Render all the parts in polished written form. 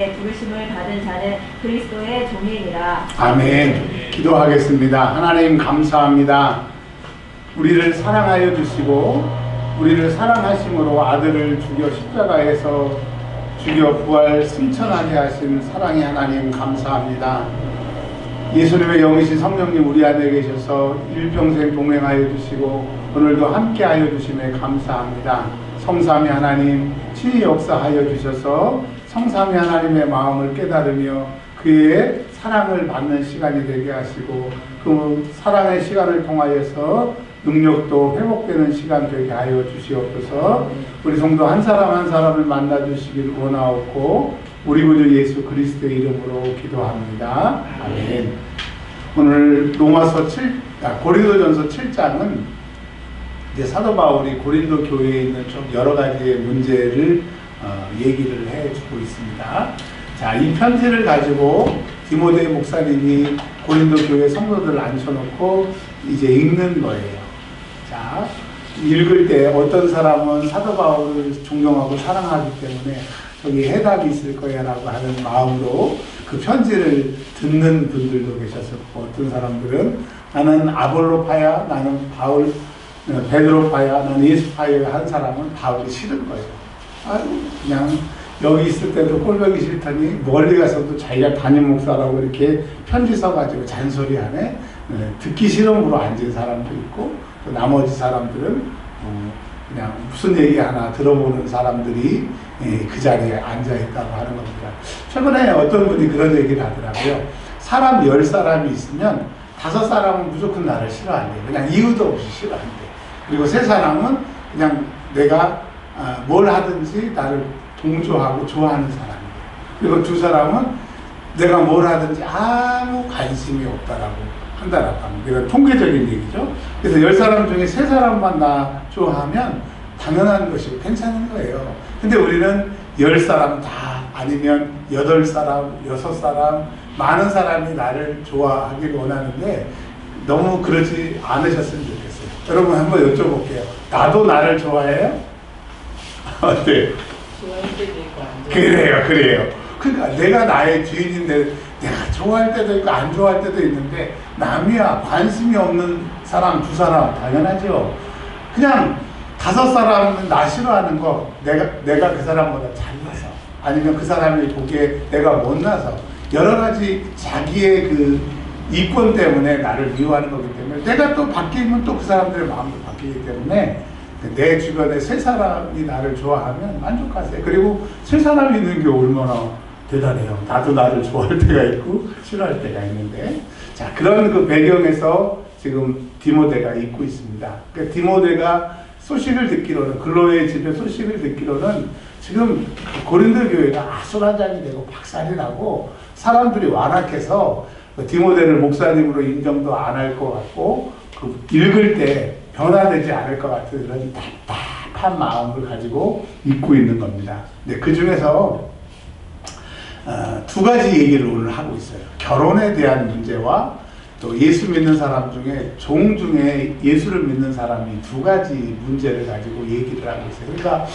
부르심을 받은 자는 그리스도의 종이니라. 아멘. 기도하겠습니다. 하나님 감사합니다. 우리를 사랑하여 주시고 우리를 사랑하심으로 아들을 죽여 십자가에서 죽여 부활 승천하게 하신 사랑의 하나님 감사합니다. 예수님의 영이신 성령님 우리 안에 계셔서 일평생 동행하여 주시고 오늘도 함께하여 주심에 감사합니다. 성삼위 하나님 친히 역사하여 주셔서 성삼위 하나님의 마음을 깨달으며 그의 사랑을 받는 시간이 되게 하시고 그 사랑의 시간을 통하여서 능력도 회복되는 시간 되게 하여 주시옵소서. 우리 성도 한 사람 한 사람을 만나 주시길 원하옵고 우리 구주 예수 그리스도의 이름으로 기도합니다. 아멘. 오늘 고린도전서 7장은 이제 사도 바울이 고린도 교회에 있는 좀 여러 가지의 문제를 얘기를 해주고 있습니다. 자, 이 편지를 가지고 디모데 목사님이 고린도 교회 성도들을 앉혀놓고 이제 읽는 거예요. 자, 읽을 때 어떤 사람은 사도 바울을 존경하고 사랑하기 때문에 저기 해답이 있을 거야 라고 하는 마음으로 그 편지를 듣는 분들도 계셨었고, 어떤 사람들은 나는 아볼로파야, 나는 베드로파야, 나는 예수파야 한 사람은 바울이 싫은 거예요. 그냥 여기 있을 때도 꼴보기 싫더니 멀리 가서도 자기가 담임 목사라고 이렇게 편지 써가지고 잔소리하네. 듣기 싫음으로 앉은 사람도 있고, 또 나머지 사람들은 그냥 무슨 얘기 하나 들어보는 사람들이 그 자리에 앉아있다고 하는 겁니다. 최근에 어떤 분이 그런 얘기를 하더라고요. 사람 10사람이 있으면 5사람은 무조건 나를 싫어한대요. 그냥 이유도 없이 싫어한대요. 그리고 3사람은 그냥 내가 뭘 하든지 나를 동조하고 좋아하는 사람이에요. 그리고 2사람은 내가 뭘 하든지 아무 관심이 없다라고 한다라고 합니다. 이건 통계적인 얘기죠. 그래서 10사람 중에 3사람만 나 좋아하면 당연한 것이고 괜찮은 거예요. 근데 우리는 10사람 다 아니면 8사람, 6사람, 많은 사람이 나를 좋아하길 원하는데 너무 그러지 않으셨으면 좋겠어요. 여러분 한번 여쭤볼게요. 나도 나를 좋아해요? 어때요? 좋아할 때도 있고 안 좋아할 그래요. 그러니까 내가 나의 주인인데 내가 좋아할 때도 있고 안 좋아할 때도 있는데 남이야 관심이 없는 사람 2사람 당연하죠. 그냥 5사람은 나 싫어하는 거 내가 그 사람보다 잘나서 아니면 그 사람이 보기에 내가 못나서 여러 가지 자기의 그 이권 때문에 나를 미워하는 거기 때문에 내가 또 바뀌면 또 그 사람들의 마음도 바뀌기 때문에 내 주변에 3사람이 나를 좋아하면 만족하세요. 그리고 3사람이 있는 게 얼마나 대단해요. 나도 나를 좋아할 때가 있고 싫어할 때가 있는데, 자, 그런 그 배경에서 지금 디모데가 있고 있습니다. 그러니까 디모데가 소식을 듣기로는, 글로의 집의 소식을 듣기로는 지금 고린도 교회가 아수라장이 되고 박살이 나고 사람들이 완악해서 디모데를 목사님으로 인정도 안 할 것 같고 그 읽을 때 변화되지 않을 것 같은 그런 답답한 마음을 가지고 있고 있는 겁니다. 근데 그 중에서 2가지 얘기를 오늘 하고 있어요. 결혼에 대한 문제와 또 예수 믿는 사람 중에 종 중에 예수를 믿는 사람이 2가지 문제를 가지고 얘기를 하고 있어요. 그러니까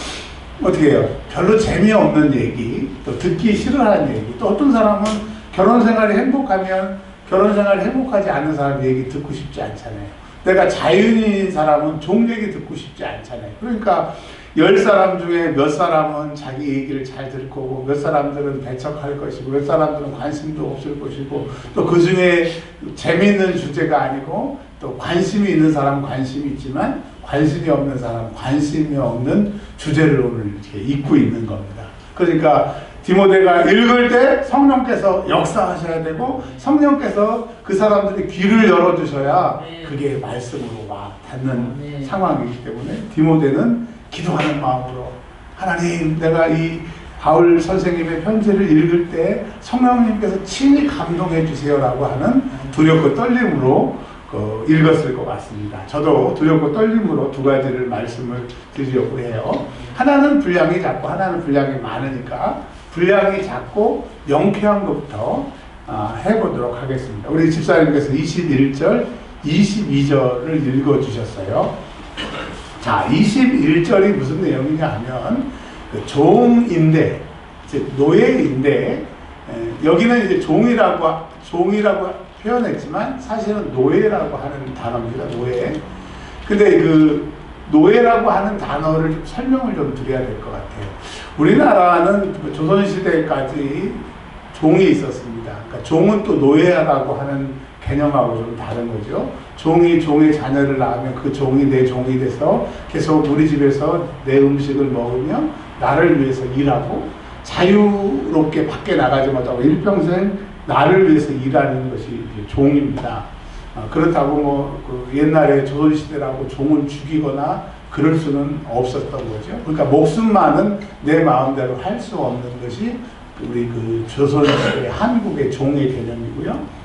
어떻게 해요? 별로 재미없는 얘기, 또 듣기 싫어하는 얘기, 또 어떤 사람은 결혼 생활이 행복하면 결혼 생활이 행복하지 않은 사람 얘기 듣고 싶지 않잖아요. 내가 자유인인 사람은 종 얘기 듣고 싶지 않잖아요. 그러니까 10사람 중에 몇 사람은 자기 얘기를 잘 들을 거고 몇 사람들은 배척할 것이고 몇 사람들은 관심도 없을 것이고 또 그 중에 재미있는 주제가 아니고 또 관심이 있는 사람은 관심이 있지만 관심이 없는 사람은 관심이 없는 주제를 오늘 이렇게 읽고 있는 겁니다. 그러니까 디모데가 읽을 때 성령께서 역사하셔야 되고 성령께서 그 사람들이 귀를 열어주셔야 그게 말씀으로 와 닿는 상황이기 때문에 디모데는 기도하는 마음으로 하나님, 내가 이 바울 선생님의 편지를 읽을 때 성령님께서 친히 감동해 주세요라고 하는 두렵고 떨림으로 읽었을 것 같습니다. 저도 두렵고 떨림으로 2가지를 말씀을 드리려고 해요. 하나는 분량이 작고 하나는 분량이 많으니까 분량이 작고 명쾌한 것부터 해보도록 하겠습니다. 우리 집사님께서 21절, 22절을 읽어주셨어요. 자, 21절이 무슨 내용이냐 하면 그 종인데 즉 노예인데 여기는 이제 종이라고 표현했지만 사실은 노예라고 하는 단어입니다. 노예. 근데 그 노예라고 하는 단어를 좀 설명을 좀 드려야 될 것 같아요. 우리나라는 조선시대까지 종이 있었습니다. 그러니까 종은 또 노예라고 하는 개념하고 좀 다른 거죠. 종이 종의 자녀를 낳으면 그 종이 내 종이 돼서 계속 우리 집에서 내 음식을 먹으며 나를 위해서 일하고 자유롭게 밖에 나가지 못하고 일평생 나를 위해서 일하는 것이 종입니다. 그렇다고 그 옛날에 조선시대라고 종을 죽이거나 그럴 수는 없었던 거죠. 그러니까 목숨만은 내 마음대로 할 수 없는 것이 우리 그 조선시대 한국의 종의 개념이고요.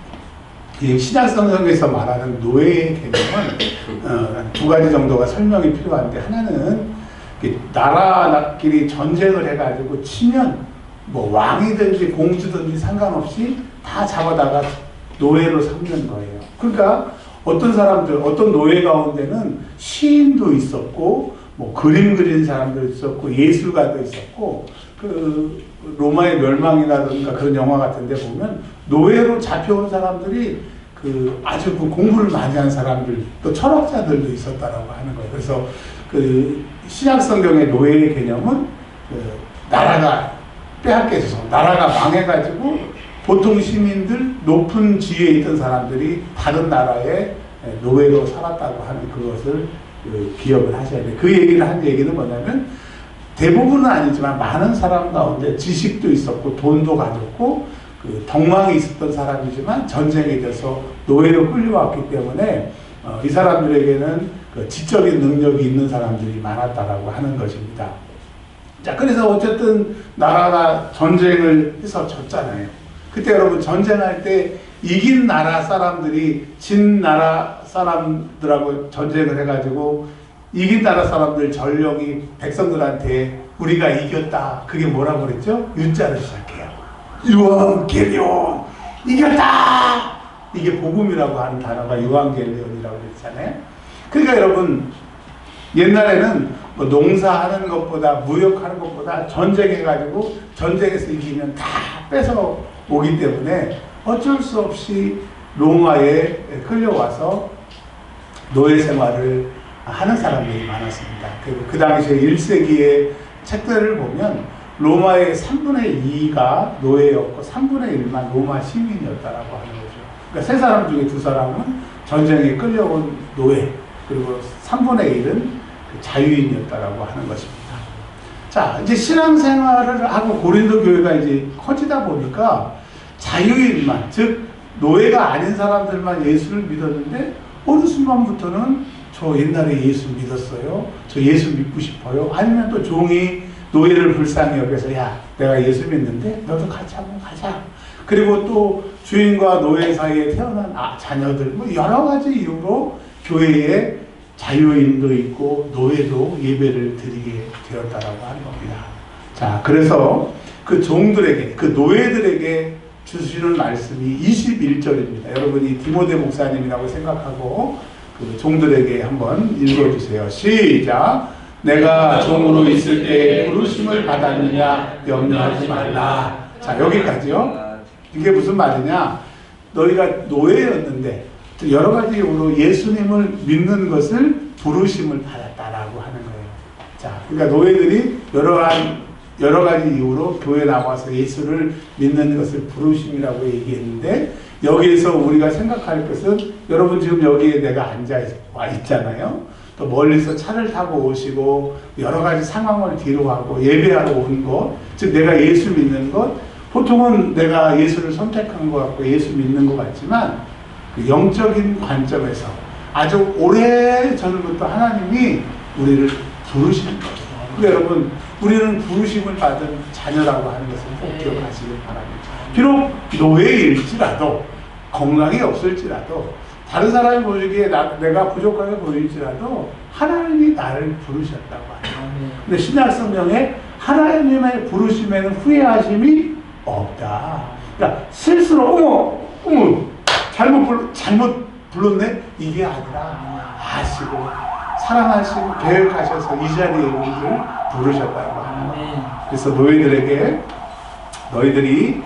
이 신약성경에서 말하는 노예의 개념은 두 가지 정도가 설명이 필요한데, 하나는 나라끼리 전쟁을 해가지고 치면 뭐 왕이든지 공주든지 상관없이 다 잡아다가 노예로 삼는 거예요. 그러니까 어떤 사람들, 어떤 노예 가운데는 시인도 있었고, 뭐 그림 그린 사람도 있었고, 예술가도 있었고, 그 로마의 멸망이라든가 그런 영화 같은데 보면 노예로 잡혀온 사람들이 그 아주 그 공부를 많이 한 사람들, 또 철학자들도 있었다라고 하는 거예요. 그래서 그 신약 성경의 노예의 개념은 그 나라가 빼앗겨서 나라가 망해가지고 보통 시민들, 높은 지위에 있던 사람들이 다른 나라의 노예로 살았다고 하는 그것을 기억을 하셔야 돼요. 그 얘기를 한 얘기는 뭐냐면, 대부분은 아니지만 많은 사람 가운데 지식도 있었고 돈도 가졌고 그 덕망이 있었던 사람이지만 전쟁에 대해서 노예로 끌려왔기 때문에 이 사람들에게는 그 지적인 능력이 있는 사람들이 많았다라고 하는 것입니다. 자, 그래서 어쨌든 나라가 전쟁을 해서 졌잖아요. 그때 여러분 전쟁할 때 이긴 나라 사람들이 진 나라 사람들하고 전쟁을 해가지고 이긴 나라 사람들 전령이 백성들한테 우리가 이겼다. 그게 뭐라고 그랬죠? 유자를 시작해요. 유앙겔리온 이겼다. 이게 복음이라고 하는 단어가 유앙겔리온이라고 그랬잖아요. 그러니까 여러분 옛날에는 뭐 농사하는 것보다 무역하는 것보다 전쟁해가지고 전쟁에서 이기면 다 뺏어 오기 때문에 어쩔 수 없이 로마에 끌려와서 노예 생활을 하는 사람들이 많았습니다. 그 당시에 1세기의 책들을 보면 로마의 3분의 2가 노예였고 3분의 1만 로마 시민이었다라고 하는 거죠. 그러니까 세 사람 중에 두 사람은 전쟁에 끌려온 노예, 그리고 3분의 1은 자유인이었다라고 하는 것입니다. 자, 이제 신앙생활을 하고 고린도 교회가 이제 커지다 보니까 자유인만, 즉 노예가 아닌 사람들만 예수를 믿었는데 어느 순간부터는 저 옛날에 예수 믿었어요. 저 예수 믿고 싶어요. 아니면 또 종이 노예를 불쌍히 여겨서 야, 내가 예수 믿는데 너도 같이 한번 가자. 그리고 또 주인과 노예 사이에 태어난 자녀들, 뭐 여러 가지 이유로 교회에 자유인도 있고 노예도 예배를 드리게 되었다라고 하는 겁니다. 자, 그래서 그 종들에게, 그 노예들에게 주시는 말씀이 21절입니다. 여러분이 디모데 목사님이라고 생각하고 그 종들에게 한번 읽어주세요. 시작. 내가 종으로 있을 때 부르심을 받았느냐 염려하지 말라. 자, 여기까지요. 이게 무슨 말이냐? 너희가 노예였는데 여러 가지 이유로 예수님을 믿는 것을 부르심을 받았다라고 하는 거예요. 자, 그러니까 노예들이 여러 가지 이유로 교회 나와서 예수를 믿는 것을 부르심이라고 얘기했는데, 여기에서 우리가 생각할 것은, 여러분 지금 여기에 내가 앉아 있잖아요. 또 멀리서 차를 타고 오시고 여러 가지 상황을 뒤로하고 예배하러 온 것, 즉 내가 예수 믿는 것, 보통은 내가 예수를 선택한 것 같고 예수 믿는 것 같지만 그 영적인 관점에서 아주 오래 전부터 하나님이 우리를 부르시는 거죠. 그러니까 여러분, 우리는 부르심을 받은 자녀라고 하는 것을 꼭 기억하시길 바랍니다. 비록 노예일지라도, 건강이 없을지라도, 다른 사람이 보이기에 내가 부족하게 보일지라도 하나님이 나를 부르셨다고 하죠. 근데 신약 성경에 하나님의 부르심에는 후회하심이 없다. 그러니까 실수로 어머 잘못 불렀네, 이게 아니라 아시고 사랑하시고 계획하셔서 이 자리에 우리를 부르셨다고 하는 거예요. 그래서 노예들에게 너희들이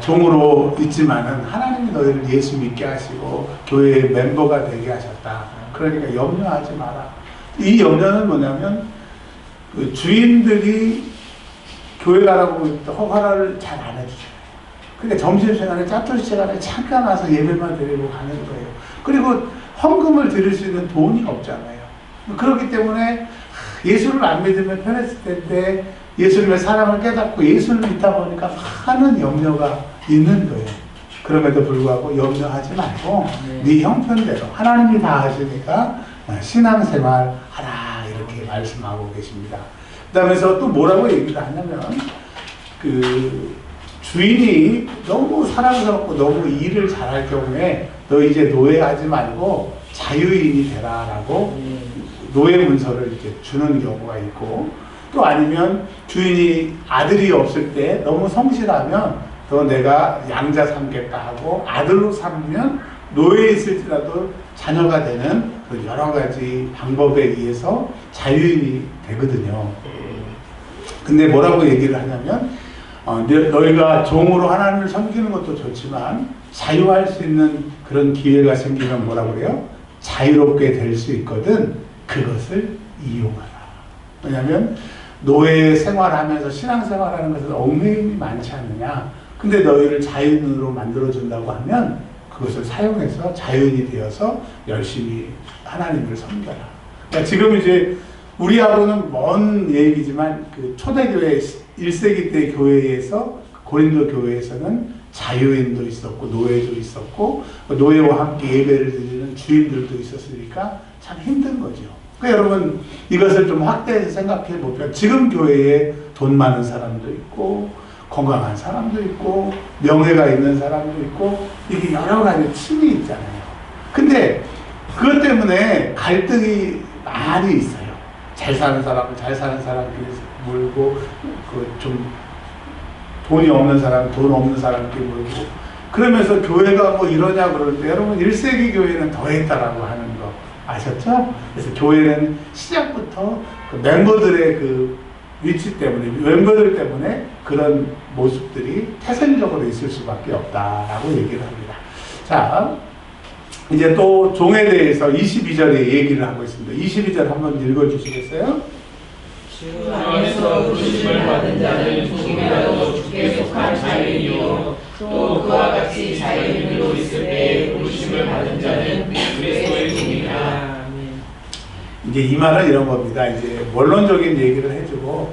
종으로 있지만은 하나님이 너희를 예수 믿게 하시고 교회의 멤버가 되게 하셨다. 그러니까 염려하지 마라. 이 염려는 뭐냐면 그 주인들이 교회 가라고 허가를 잘 안 해주셔요. 그러니까 점심시간에 짜투리 시간에 잠깐 와서 예배만 드리고 가는 거예요. 그리고 헌금을 드릴 수 있는 돈이 없잖아요. 그렇기 때문에 예수를 안 믿으면 편했을 텐데 예수님의 사랑을 깨닫고 예수를 믿다 보니까 많은 염려가 있는 거예요. 그럼에도 불구하고 염려하지 말고 네 형편대로 하나님이 다 하시니까 신앙생활 하라 이렇게 말씀하고 계십니다. 그 다음에서 또 뭐라고 얘기를 하냐면 그 주인이 너무 사랑스럽고 너무 일을 잘할 경우에 너 이제 노예하지 말고 자유인이 되라라고 노예 문서를 이렇게 주는 경우가 있고, 또 아니면 주인이 아들이 없을 때 너무 성실하면 더 내가 양자 삼겠다 하고 아들로 삼으면 노예에 있을지라도 자녀가 되는 그 여러 가지 방법에 의해서 자유인이 되거든요. 근데 뭐라고 얘기를 하냐면 너희가 종으로 하나님을 섬기는 것도 좋지만 자유할 수 있는 그런 기회가 생기면 뭐라고 그래요? 자유롭게 될 수 있거든 그것을 이용하라. 왜냐하면 노예 생활하면서 신앙생활하는 것은 얽매임이 많지 않느냐. 근데 너희를 자유인으로 만들어준다고 하면 그것을 사용해서 자유인이 되어서 열심히 하나님을 섬겨라. 그러니까 지금 이제 우리하고는 먼 얘기지만 그 초대교회 1세기 때 교회에서 고린도 교회에서는 자유인도 있었고 노예도 있었고 노예와 함께 예배를 드리는 주인들도 있었으니까 참 힘든 거죠. 그러니까 여러분 이것을 좀 확대해서 생각해 보면 지금 교회에 돈 많은 사람도 있고 건강한 사람도 있고 명예가 있는 사람도 있고 이게 여러 가지 층이 있잖아요. 근데 그것 때문에 갈등이 많이 있어요. 잘 사는 사람은 잘 사는 사람끼리 물고 그 좀 돈이 없는 사람, 돈 없는 사람끼리 물고 그러면서 교회가 뭐 이러냐 그럴 때 여러분 1세기 교회는 더 했다라고 하는 거 아셨죠? 그래서 교회는 시작부터 그 멤버들의 그 위치 때문에 멤버들 때문에 그런 모습들이 태생적으로 있을 수밖에 없다라고 얘기를 합니다. 자, 이제 또 종에 대해서 22절에 얘기를 하고 있습니다. 22절 한번 읽어주시겠어요? 주 안에서 부르심을 받은 자는 조금이라도 주께 속한 자유인이요 또 그와 같이 자유인으로 있을 때 부르심을 받은 자는 그리스도의 종이라. 이제 이 말은 이런 겁니다. 이제 원론적인 얘기를 해주고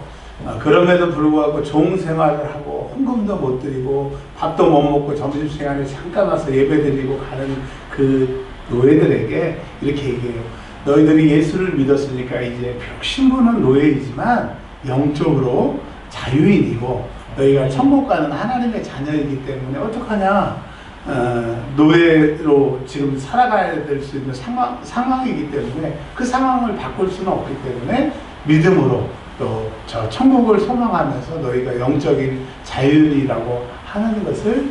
그럼에도 불구하고 종 생활을 하고 헌금도 못 드리고 밥도 못 먹고 점심시간에 잠깐 와서 예배 드리고 가는 그 노예들에게 이렇게 얘기해요. 너희들이 예수를 믿었으니까 이제 신분은 노예이지만 영적으로 자유인이고 너희가 천국 가는 하나님의 자녀이기 때문에 어떡하냐, 노예로 지금 살아가야 될 수 있는 상황이기 때문에 그 상황을 바꿀 수는 없기 때문에 믿음으로 또 저 천국을 소망하면서 너희가 영적인 자유인이라고 하는 것을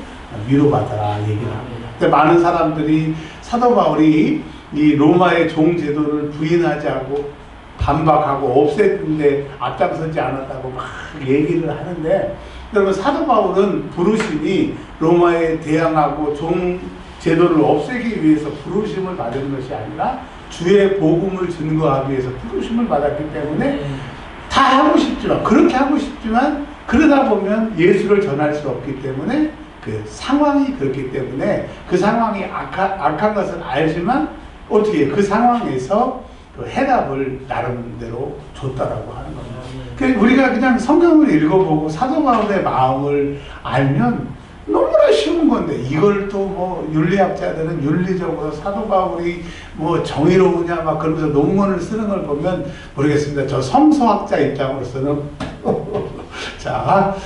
위로받아라 얘기를 합니다. 근데 많은 사람들이 사도 바울이 이 로마의 종 제도를 부인하지 않고 반박하고 없애는데 앞장서지 않았다고 막 얘기를 하는데, 여러분 사도 바울은 부르심이 로마에 대항하고 종 제도를 없애기 위해서 부르심을 받은 것이 아니라 주의 복음을 증거하기 위해서 부르심을 받았기 때문에 다 하고 싶지만, 그렇게 하고 싶지만 그러다 보면 예수를 전할 수 없기 때문에 그 상황이 그렇기 때문에 그 상황이 악한 것을 알지만 어떻게 그 상황에서 그 해답을 나름대로 줬다라고 하는 겁니다. 그러니까 우리가 그냥 성경을 읽어보고 사도 바울의 마음을 알면 너무나 쉬운 건데, 이걸 또 뭐 윤리학자들은 윤리적으로 사도 바울이 뭐 정의로우냐 막 그러면서 논문을 쓰는 걸 보면 모르겠습니다. 저 성서학자 입장으로서는 자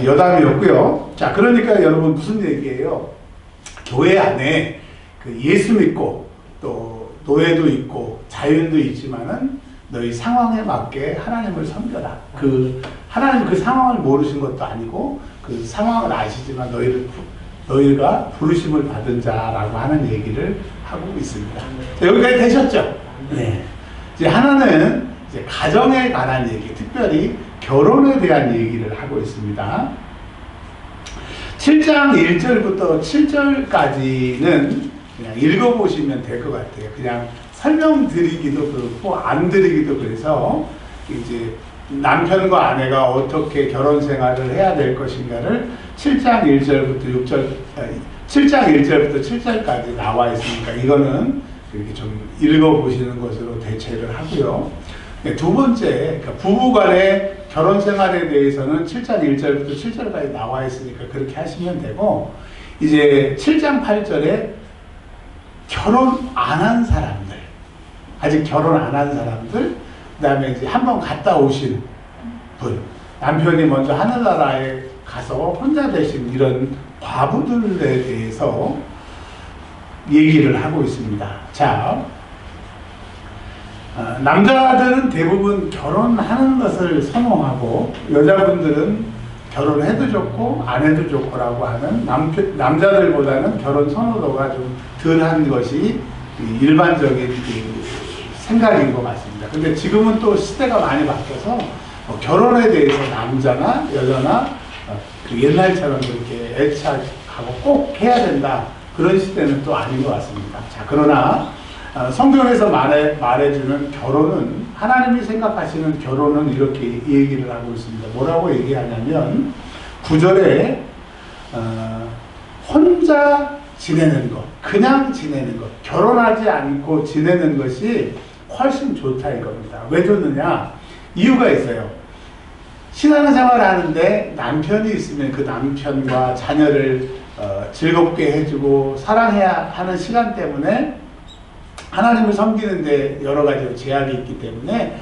여담이었고요. 자, 그러니까 여러분 무슨 얘기예요? 교회 안에 그 예수 믿고 또 노예도 있고 자유인도 있지만은 너희 상황에 맞게 하나님을 섬겨라. 그 하나님 그 상황을 모르신 것도 아니고 그 상황을 아시지만 너희가 부르심을 받은 자라고 하는 얘기를 하고 있습니다. 자, 여기까지 되셨죠? 네. 이제 하나는 이제 가정에 관한 얘기, 특별히 결혼에 대한 얘기를 하고 있습니다. 7장 1절부터 7절까지는 그냥 읽어보시면 될 것 같아요. 그냥 설명드리기도 그렇고 안 드리기도 그래서 이제 남편과 아내가 어떻게 결혼 생활을 해야 될 것인가를 7장 1절부터 7장 1절부터 7절까지 나와 있으니까 이거는 이렇게 좀 읽어보시는 것으로 대체를 하고요. 두 번째, 그러니까 부부간의 결혼 생활에 대해서는 7장 1절부터 7절까지 나와 있으니까 그렇게 하시면 되고, 이제 7장 8절에 결혼 안 한 사람들, 아직 결혼 안 한 사람들, 그 다음에 이제 한번 갔다 오신 분, 남편이 먼저 하늘나라에 가서 혼자 되신 이런 과부들에 대해서 얘기를 하고 있습니다. 자, 남자들은 대부분 결혼하는 것을 선호하고 여자분들은 결혼해도 좋고 안 해도 좋고라고 하는 남자들보다는 결혼 선호도가 좀 덜한 것이 일반적인 생각인 것 같습니다. 근데 지금은 또 시대가 많이 바뀌어서 결혼에 대해서 남자나 여자나 그 옛날처럼 그렇게 애착하고 꼭 해야 된다, 그런 시대는 또 아닌 것 같습니다. 자, 그러나 성경에서 말해주는 결혼은, 하나님이 생각하시는 결혼은 이렇게 얘기를 하고 있습니다. 뭐라고 얘기하냐면 9절에 혼자 지내는 것, 그냥 지내는 것, 결혼하지 않고 지내는 것이 훨씬 좋다 이겁니다. 왜 좋느냐? 이유가 있어요. 신앙생활 하는데 남편이 있으면 그 남편과 자녀를 즐겁게 해주고 사랑해야 하는 시간 때문에 하나님을 섬기는데 여러 가지 제약이 있기 때문에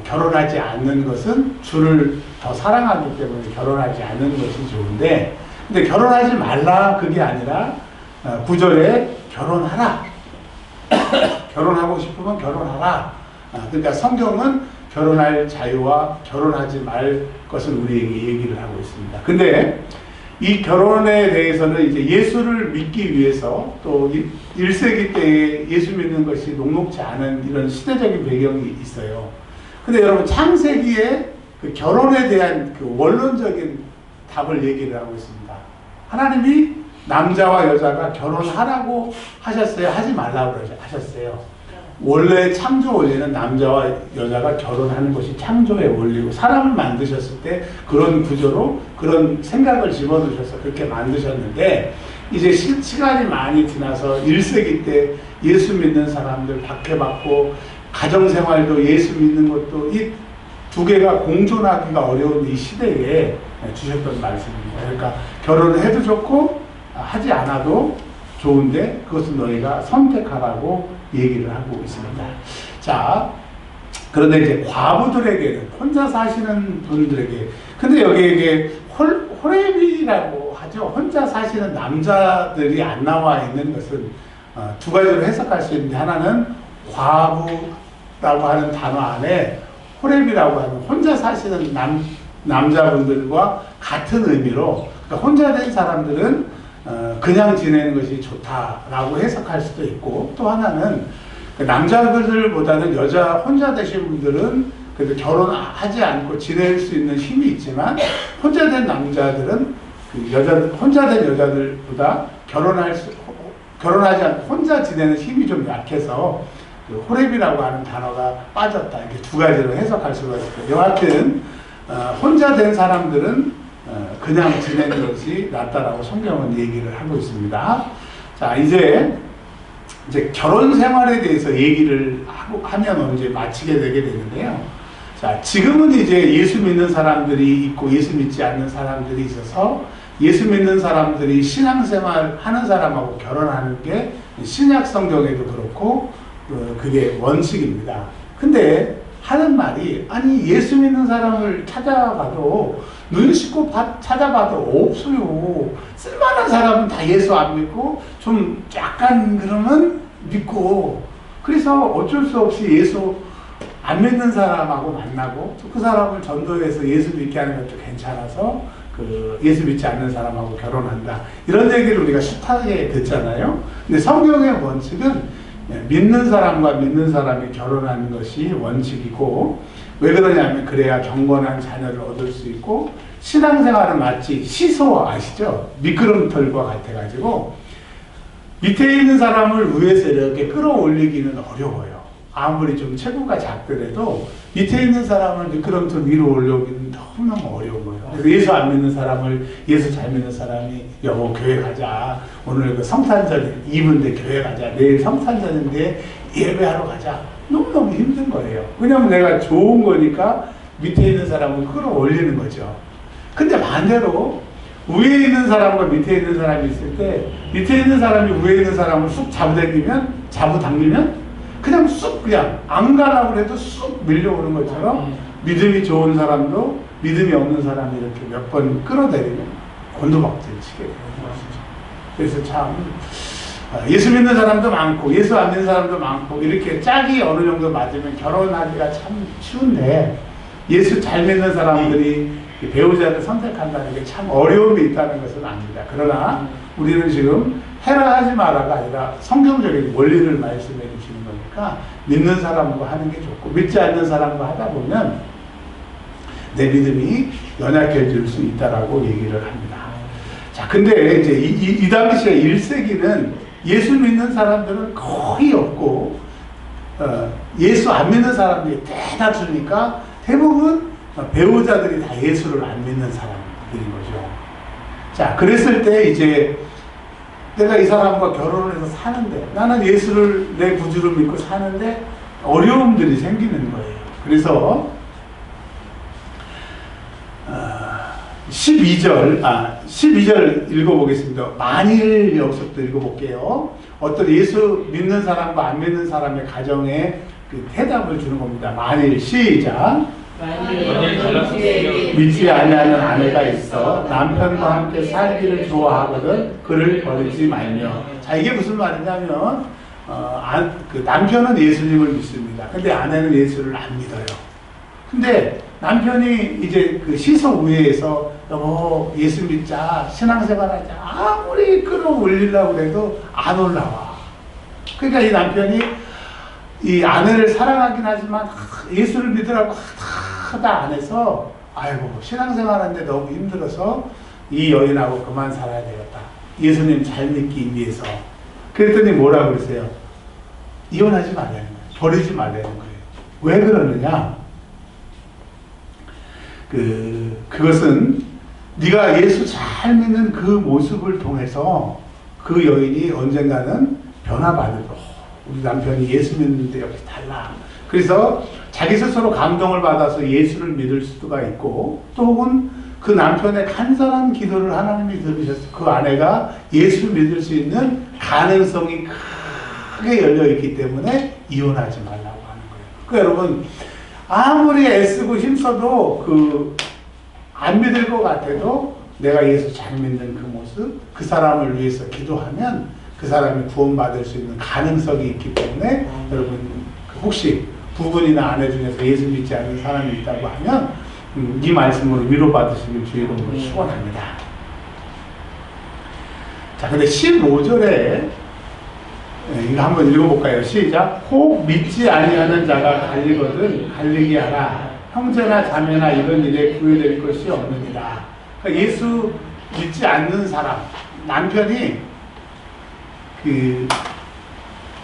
결혼하지 않는 것은 주를 더 사랑하기 때문에 결혼하지 않는 것이 좋은데, 근데 결혼하지 말라 그게 아니라 9절에 결혼하라. 결혼하고 싶으면 결혼하라. 그러니까 성경은 결혼할 자유와 결혼하지 말 것을 우리에게 얘기를 하고 있습니다. 근데 이 결혼에 대해서는 이제 예수를 믿기 위해서 또 1세기 때에 예수 믿는 것이 녹록지 않은 이런 시대적인 배경이 있어요. 근데 여러분, 창세기에 그 결혼에 대한 그 원론적인 답을 얘기를 하고 있습니다. 하나님이 남자와 여자가 결혼하라고 하셨어요? 하지 말라고 하셨어요? 원래 창조 원리는 남자와 여자가 결혼하는 것이 창조의 원리고, 사람을 만드셨을 때 그런 구조로 그런 생각을 집어넣으셔서 그렇게 만드셨는데, 이제 시간이 많이 지나서 1세기 때 예수 믿는 사람들 박해받고 가정생활도 예수 믿는 것도 이 두 개가 공존하기가 어려운 이 시대에 주셨던 말씀입니다. 그러니까 결혼을 해도 좋고 하지 않아도 좋은데 그것은 너희가 선택하라고 얘기를 하고 있습니다. 자, 그런데 이제 과부들에게는, 혼자 사시는 분들에게, 근데 여기에 호렙이라고 하죠. 혼자 사시는 남자들이 안 나와 있는 것은 두 가지로 해석할 수 있는데, 하나는 과부라고 하는 단어 안에 호렙이라고 하는 혼자 사시는 남자분들과 같은 의미로, 그러니까 혼자 된 사람들은 그냥 지내는 것이 좋다라고 해석할 수도 있고, 또 하나는 남자들보다는 혼자 되신 분들은 그래도 결혼하지 않고 지낼 수 있는 힘이 있지만, 혼자 된 남자들은 혼자 된 여자들보다 결혼하지 않고 혼자 지내는 힘이 좀 약해서 그 호렙이라고 하는 단어가 빠졌다, 이렇게 두 가지로 해석할 수가 있어요. 여하튼 혼자 된 사람들은 그냥 지내는 것이 낫다라고 성경은 얘기를 하고 있습니다. 자, 이제 결혼 생활에 대해서 얘기를 하면 이제 마치게 되게 되는데요. 자, 지금은 이제 예수 믿는 사람들이 있고 예수 믿지 않는 사람들이 있어서, 예수 믿는 사람들이 신앙생활 하는 사람하고 결혼하는 게 신약 성경에도 그렇고 그게 원칙입니다. 근데 하는 말이, 아니 예수 믿는 사람을 찾아봐도, 눈 씻고 찾아봐도 없어요. 쓸만한 사람은 다 예수 안 믿고 좀 약간 그러면 믿고, 그래서 어쩔 수 없이 예수 안 믿는 사람하고 만나고, 또 그 사람을 전도해서 예수 믿게 하는 것도 괜찮아서 그 예수 믿지 않는 사람하고 결혼한다, 이런 얘기를 우리가 숱하게 듣잖아요. 근데 성경의 원칙은 믿는 사람과 믿는 사람이 결혼하는 것이 원칙이고, 왜 그러냐면 그래야 경건한 자녀를 얻을 수 있고 신앙생활은 마치 시소 아시죠? 미끄럼틀과 같아가지고 밑에 있는 사람을 위에서 이렇게 끌어올리기는 어려워요. 아무리 좀 체구가 작더라도 밑에 있는 사람을 미끄럼틀 위로 올려오기는 너무너무 어려운 거예요. 그래서 예수 안 믿는 사람을, 예수 잘 믿는 사람이 여보 교회 가자, 오늘 그 성탄절 이브인데 교회 가자, 내일 성탄절인데 예배하러 가자, 너무너무 힘든 거예요. 왜냐면 내가 좋은 거니까 밑에 있는 사람을 끌어올리는 거죠. 근데 반대로 위에 있는 사람과 밑에 있는 사람이 있을 때 밑에 있는 사람이 위에 있는 사람을 쑥 잡아당기면 그냥 쑥 그냥 안 가려고 해도 쑥 밀려오는 것처럼 믿음이 좋은 사람도 믿음이 없는 사람이 이렇게 몇 번 끌어내리면 곤두박질 치게 되는 것이죠. 그래서 참 예수 믿는 사람도 많고 예수 안 믿는 사람도 많고 이렇게 짝이 어느 정도 맞으면 결혼하기가 참 쉬운데 예수 잘 믿는 사람들이 배우자를 선택한다는 게 참 어려움이 있다는 것은 압니다. 그러나 우리는 지금 해라 하지 마라가 아니라 성경적인 원리를 말씀해 주시는 거니까 믿는 사람과 하는 게 좋고 믿지 않는 사람과 하다 보면 내 믿음이 연약해질 수 있다라고 얘기를 합니다. 자, 근데 이제 이 당시에 1세기는 예수 믿는 사람들은 거의 없고 예수 안 믿는 사람들이 대다수니까 대부분 배우자들이 다 예수를 안 믿는 사람들인 거죠. 자, 그랬을 때 이제 내가 이 사람과 결혼을 해서 사는데 나는 예수를 내 구주로 믿고 사는데 어려움들이 생기는 거예요. 그래서 12절 읽어보겠습니다. 만일 여기서부터 읽어볼게요. 어떤 예수 믿는 사람과 안 믿는 사람의 가정에 그 대답을 주는 겁니다. 만일 시작. 믿지 아니하는 아내가 있어 남편과 함께 살기를 좋아하거든 그를 버리지 말며. 자, 이게 무슨 말이냐면 그 남편은 예수님을 믿습니다. 근데 아내는 예수를 안 믿어요. 근데 남편이 이제 그 시소 우회에서 여보 예수 믿자 신앙생활하자 아무리 끌어올리려고 해도 안 올라와. 그러니까 이 남편이 이 아내를 사랑하긴 하지만 예수를 믿으라고 하다 안 해서 아이고 신앙생활하는데 너무 힘들어서 이 여인하고 그만 살아야 되겠다. 예수님 잘 믿기 위해서. 그랬더니 뭐라 그러세요? 이혼하지 말라는 거예요. 버리지 말라는 거예요. 왜 그러느냐? 그것은 네가 예수 잘 믿는 그 모습을 통해서 그 여인이 언젠가는 변화받을 거. 우리 남편이 예수 믿는데 역시 달라. 그래서 자기 스스로 감동을 받아서 예수를 믿을 수가 있고 또 혹은 그 남편의 간절한 기도를 하나님이 들으셔서 그 아내가 예수 믿을 수 있는 가능성이 크게 열려있기 때문에 이혼하지 말라고 하는 거예요. 그러니까 여러분 아무리 애쓰고 힘써도 안 믿을 것 같아도 내가 예수 잘 믿는 그 모습 그 사람을 위해서 기도하면 그 사람이 구원받을 수 있는 가능성이 있기 때문에 여러분 혹시 부부나 아내 중에서 예수 믿지 않는 사람이 있다고 하면 이 말씀으로 위로받으시길 주의 이름으로 축원합니다. 자, 근데 15절에 이거 한번 읽어볼까요? 시작. 혹 믿지 아니하는 자가 갈리거든 갈리게 하라. 형제나 자매나 이런 일에 구애될 것이 없느니라. 그러니까 예수 믿지 않는 사람 남편이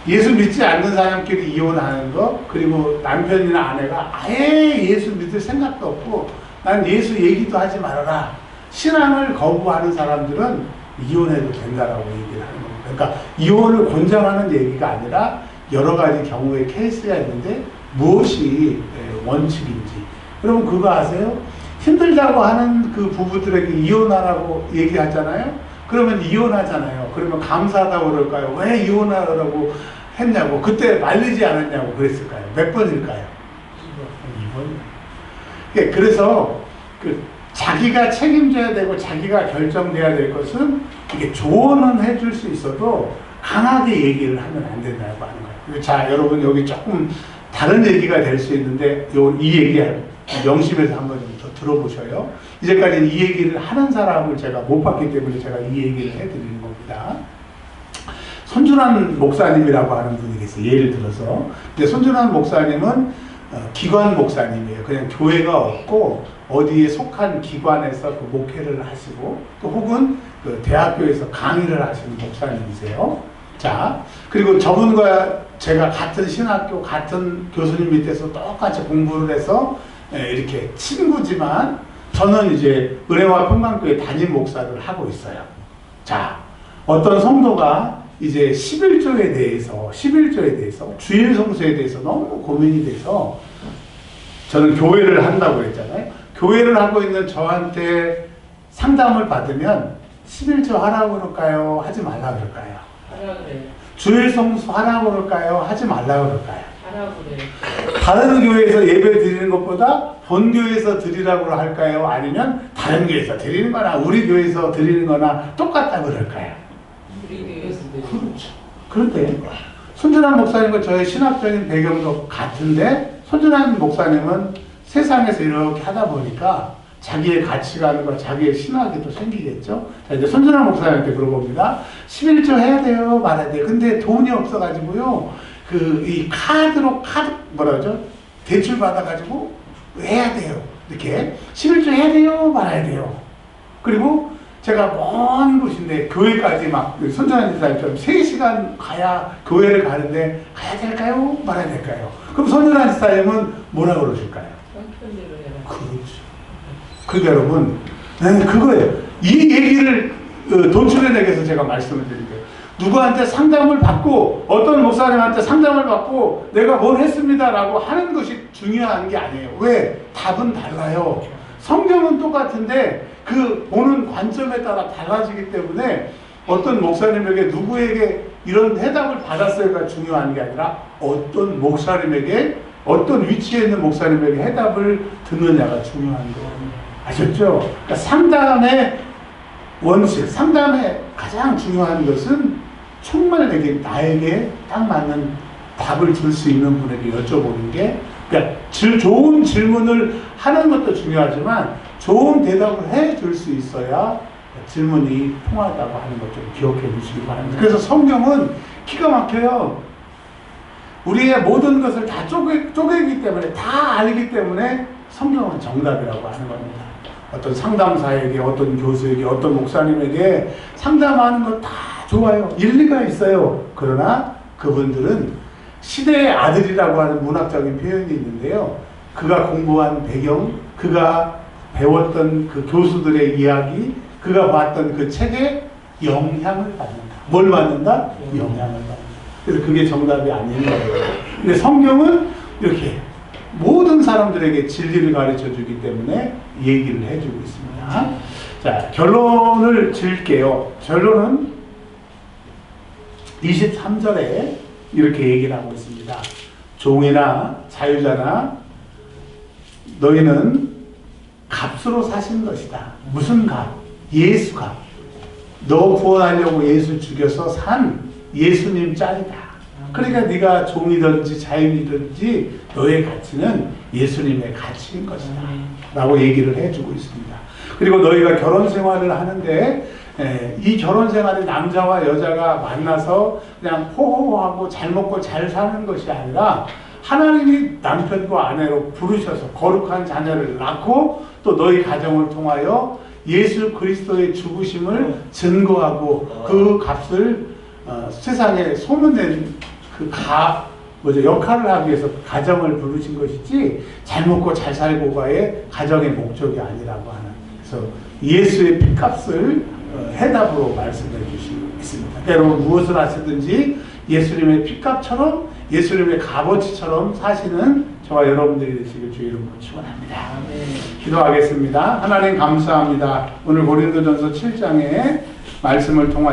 예수 믿지 않는 사람끼리 이혼하는 거 그리고 남편이나 아내가 아예 예수 믿을 생각도 없고 난 예수 얘기도 하지 말아라 신앙을 거부하는 사람들은 이혼해도 된다라고 얘기를 하는 겁니다. 그러니까 이혼을 권장하는 얘기가 아니라 여러 가지 경우의 케이스가 있는데 무엇이 원칙인지. 여러분 그거 아세요? 힘들다고 하는 그 부부들에게 이혼하라고 얘기하잖아요. 그러면 이혼하잖아요. 그러면 감사하다고 그럴까요? 왜 이혼하라고 했냐고 그때 말리지 않았냐고 그랬을까요? 몇 번일까요? 2번. 그래서 자기가 책임져야 되고 자기가 결정돼야 될 것은 이게 조언은 해줄 수 있어도 강하게 얘기를 하면 안 된다고 하는 거예요. 자, 여러분 여기 조금 다른 얘기가 될 수 있는데 이 얘기 명심해서 한번 더 들어보셔요. 이제까지 이 얘기를 하는 사람을 제가 못 봤기 때문에 제가 이 얘기를 해드리는 겁니다. 손준환 목사님이라고 하는 분이 계세요. 예를 들어서. 근데 손준환 목사님은 기관 목사님이에요. 그냥 교회가 없고 어디에 속한 기관에서 그 목회를 하시고 또 혹은 그 대학교에서 강의를 하시는 목사님이세요. 자, 그리고 저분과 제가 같은 신학교, 같은 교수님 밑에서 똑같이 공부를 해서 이렇게 친구지만 저는 이제 은혜와 평강교회 담임 목사를 하고 있어요. 자, 어떤 성도가 이제 11조에 대해서 주일 성수에 대해서 너무 고민이 돼서 저는 교회를 한다고 했잖아요. 교회를 하고 있는 저한테 상담을 받으면 11조 하라고 그럴까요? 하지 말라 그럴까요? 하라 그래. 주일 성수 하라고 그럴까요? 하지 말라 그럴까요? 하라 그래. 다른 교회에서 예배 드리는 것보다 본 교회에서 드리라고 할까요? 아니면 다른 교회에서 드리는 거나 우리 교회에서 드리는 거나 똑같다고 그럴까요? 우리 교회에서 그렇죠. 그런데 손준환 목사님과 저의 신학적인 배경도 같은데 손준환 목사님은 세상에서 이렇게 하다 보니까 자기의 가치관과 자기의 신학이 또 생기겠죠. 자, 이제 손준환 목사님한테 물어봅니다. 11조 해야 돼요? 말아야 돼요? 근데 돈이 없어가지고요. 이 카드로 뭐라 그러죠? 대출 받아가지고 해야 돼요. 이렇게 11조 해야 돼요? 말아야 돼요? 그리고 제가 먼 곳인데 교회까지 막 손준환 집사님처럼 3시간 가야 교회를 가는데 가야 될까요? 말아야 될까요? 그럼 손준환 집사님은 뭐라 그러실까요? 편대로 해라. 그렇죠. 그러니까 여러분, 그거예요. 이 얘기를 도출해내기 위해서 제가 말씀을 드릴게요. 누구한테 상담을 받고 어떤 목사님한테 상담을 받고 내가 뭘 했습니다라고 하는 것이 중요한 게 아니에요. 왜? 답은 달라요. 성경은 똑같은데 그 보는 관점에 따라 달라지기 때문에 어떤 목사님에게 누구에게 이런 해답을 받았어요가 중요한 게 아니라 어떤 목사님에게 어떤 위치에 있는 목사님에게 해답을 듣느냐가 중요한 거예요. 아셨죠? 그러니까 상담의 원칙, 상담의 가장 중요한 것은 정말 나에게 딱 맞는 답을 줄 수 있는 분에게 여쭤보는 게, 그러니까 좋은 질문을 하는 것도 중요하지만 좋은 대답을 해줄 수 있어야 질문이 통하다고 하는 것 좀 기억해 주시기 바랍니다. 그래서 성경은 기가 막혀요. 우리의 모든 것을 다 쪼개기 때문에, 다 알기 때문에 성경은 정답이라고 하는 겁니다. 어떤 상담사에게, 어떤 교수에게, 어떤 목사님에게 상담하는 거 다 좋아요. 일리가 있어요. 그러나 그분들은 시대의 아들이라고 하는 문학적인 표현이 있는데요. 그가 공부한 배경, 그가 배웠던 그 교수들의 이야기, 그가 봤던 그 책에 영향을 받는다. 뭘 받는다? 영향을 받는다. 그래서 그게 정답이 아닌 거예요. 근데 성경은 이렇게 모든 사람들에게 진리를 가르쳐 주기 때문에 얘기를 해주고 있습니다. 자, 결론을 지을게요. 결론은 23절에 이렇게 얘기를 하고 있습니다. 종이나 자유자나 너희는 값으로 사신 것이다. 무슨 값? 예수 값. 너 구원하려고 예수 죽여서 산 예수님 짤이다. 그러니까 네가 종이든지 자유이든지 너의 가치는 예수님의 가치인 것이다 라고 얘기를 해주고 있습니다. 그리고 너희가 결혼 생활을 하는데 이 결혼 생활이 남자와 여자가 만나서 그냥 호호하고 잘 먹고 잘 사는 것이 아니라 하나님이 남편과 아내로 부르셔서 거룩한 자녀를 낳고 또 너희 가정을 통하여 예수 그리스도의 죽으심을 증거하고 그 값을 세상에 소문낸 역할을 하기 위해서 가정을 부르신 것이지 잘 먹고 잘 살고가의 가정의 목적이 아니라고 하는, 그래서 예수의 피값을 해답으로 말씀해 주시고 있습니다. 여러분 무엇을 하시든지 예수님의 피값처럼 예수님의 값어치처럼 사시는 저와 여러분들이 되시길 주의 이름으로 축원합니다. 기도하겠습니다. 하나님 감사합니다. 오늘 고린도전서 7장의 말씀을 통해